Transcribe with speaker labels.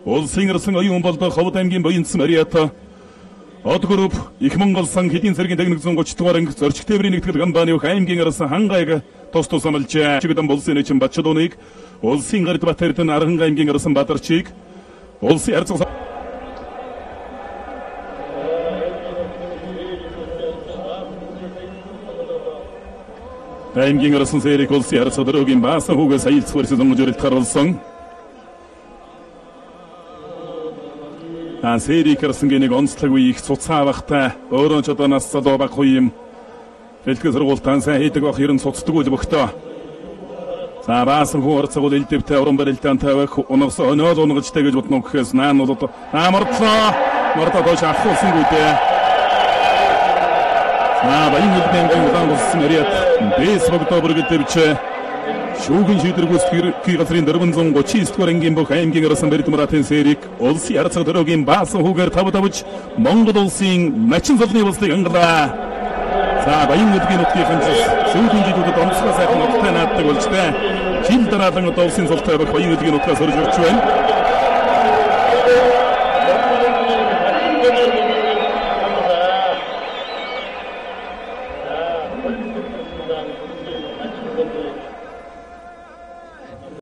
Speaker 1: улсын ирсэн оюун болдог Ховд аймгийн Буянц Мариата Од групп их Монгол сан хэдийн цэргийн 130 дугаар анги зорчиг тээврийн нэгтгэл компани аймгийн арсан хангайг тус тусамлжээ. Чигдэн булсын эчин Бачдууныг улсын гард Батэрдэн Арган аймгийн арсан Бадарчийг улсын арцаг аймгийн арсан Сэрик улсын арцаг дөрөгийн баасан хүүгээс аялцвар сезон жирэлт харуулсан. Сэрик арсан гэнэг онцлоггүй их цуцаавахтай өөрөө ч одоо нас залуу баггүй юм. Бэлтгэл сургуультан сайн хийдэг бах ерэн цуцдаг үл бөхтөө. За баасан хуу орцгол элдэвтэй уран барилтаан тавих унагс өнөөл унгажтай гэж бодно гэхээс наанууд мордоо доош авахсан гүдээ. Баян үлдэн удаан болсон мэриат бэс богдоо бүргэлдэвч шүүгийн шийдвэргүйс газрын 439 дугаар ангийн бүх аймгийн арсан барилт муратын Сэрик улсын арцаг дөрөгийн баасан хүүгээр тавж Монгол улсын начин солны улсыг ангалаа. За баян үлдгийн нутгийн шүүгийн жидүүдэд онцгой сайхан нуттай нааддаг болж байна. Жил дараалан одоо улсын султай байх баян үлдгийн нутгаас орж ирж байна.